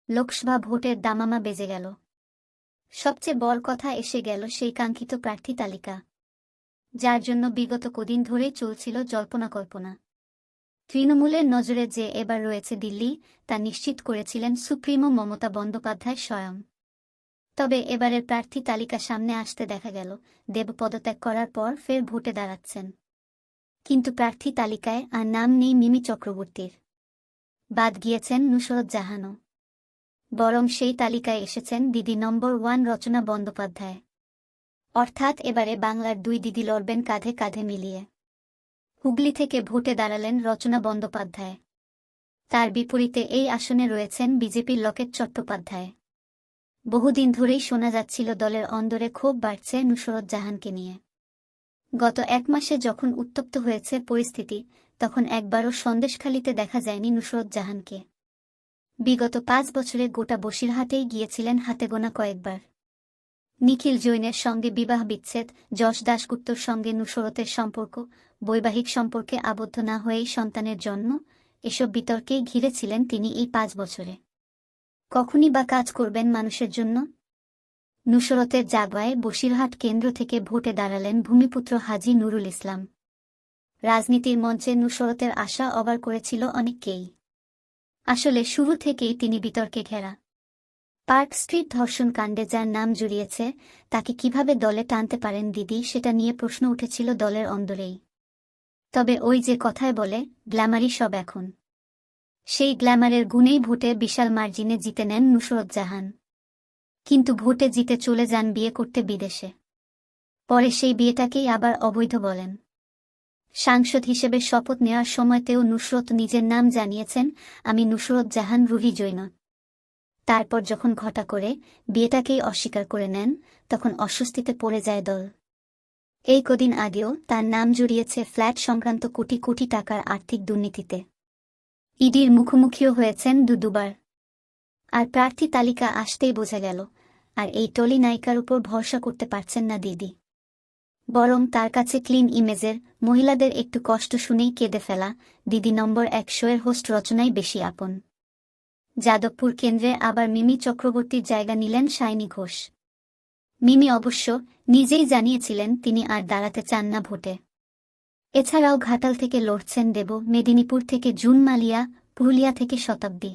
লোকসভা ভোটের দামামা বেজে গেল। সবচেয়ে বড় কথা এসে গেল সেই কাঙ্ক্ষিত প্রার্থী তালিকা, যার জন্য বিগত কদিন ধরেই চলছিল জল্পনা কল্পনা। তৃণমূলের নজরে যে এবার রয়েছে দিল্লি, তা নিশ্চিত করেছিলেন সুপ্রিমো মমতা বন্দ্যোপাধ্যায় স্বয়ং। তবে এবারের প্রার্থী তালিকা সামনে আসতে দেখা গেল দেব পদত্যাগ করার পর ফের ভোটে দাঁড়াচ্ছেন। কিন্তু প্রার্থী তালিকায় আর নাম নেই মিমি চক্রবর্তীর। বাদ গিয়েছেন নুসরত জাহানও। বরং সেই তালিকায় এসেছেন দিদি নম্বর 1 রচনা বন্দ্যোপাধ্যায়। অর্থাৎ এবারে বাংলার দুই দিদি লড়বেন কাঁধে কাঁধে মিলিয়ে। হুগলি থেকে ভোটে দাঁড়ালেন রচনা বন্দ্যোপাধ্যায়। তার বিপরীতে এই আসনে রয়েছেন বিজেপির লকেট চট্টোপাধ্যায়। বহুদিন ধরেই শোনা যাচ্ছিল দলের অন্দরে ক্ষোভ বাড়ছে নুসরত জাহানকে নিয়ে। গত এক মাসে যখন উত্তপ্ত হয়েছে পরিস্থিতি, তখন একবারও সন্দেশখালিতে দেখা যায়নি নুসরত জাহানকে। বিগত 5 বছরে গোটা বসিরহাটেই গিয়েছিলেন হাতেগোনা কয়েকবার। নিখিল জৈনের সঙ্গে বিবাহ বিচ্ছেদ, যশ দাশগুপ্তর সঙ্গে নুসরতের সম্পর্ক, বৈবাহিক সম্পর্কে আবদ্ধ না হয়েই সন্তানের জন্ম, এসব বিতর্কেই ঘিরেছিলেন তিনি এই 5 বছরে। কখনই বা কাজ করবেন মানুষের জন্য? নুসরতের জাগবায় বসিরহাট কেন্দ্র থেকে ভোটে দাঁড়ালেন ভূমিপুত্র হাজী নুরুল ইসলাম। রাজনীতির মঞ্চে নুসরতের আশা অবাক করেছিল অনেককেই। আসলে শুরু থেকেই তিনি বিতর্কে ঘেরা। পার্ক স্ট্রিট ধর্ষণ কাণ্ডে যার নাম জড়িয়েছে, তাকে কিভাবে দলে টানতে পারেন দিদি, সেটা নিয়ে প্রশ্ন উঠেছিল দলের অন্দরেই। তবে ওই যে কথায় বলে, গ্ল্যামারই সব এখন। সেই গ্ল্যামারের গুণেই ভোটে বিশাল মার্জিনে জিতে নেন নুসরত জাহান। কিন্তু ভোটে জিতে চলে যান বিয়ে করতে বিদেশে। পরে সেই বিয়েটাকেই আবার অবৈধ বলেন। সাংসদ হিসেবে শপথ নেওয়ার সময়তেও নুসরত নিজের নাম জানিয়েছেন, আমি নুসরত জাহান রুহি জৈনব। তারপর যখন ঘটা করে বিয়েটাকেই অস্বীকার করে নেন, তখন অস্বস্তিতে পড়ে যায় দল। এই কদিন আগেও তার নাম জড়িয়েছে ফ্ল্যাট সংক্রান্ত কোটি কোটি টাকার আর্থিক দুর্নীতিতে। ইডির মুখোমুখিও হয়েছেন দুবার। আর প্রার্থী তালিকা আসতেই বোঝা গেল, আর এই টলি নায়িকার উপর ভরসা করতে পারছেন না দিদি। বরং তার কাছে ক্লিন ইমেজের, মহিলাদের একটু কষ্ট শুনেই কেঁদে ফেলা দিদি নম্বর 1 শোয়ের হোস্ট রচনাই বেশি আপন। যাদবপুর কেন্দ্রে আবার মিমি চক্রবর্তীর জায়গা নিলেন শাইনী ঘোষ। মিমি অবশ্য নিজেই জানিয়েছিলেন তিনি আর দাঁড়াতে চান না ভোটে। এছাড়াও ঘাটাল থেকে লড়ছেন দেব, মেদিনীপুর থেকে জুন মালিয়া, পুরুলিয়া থেকে শতাব্দী।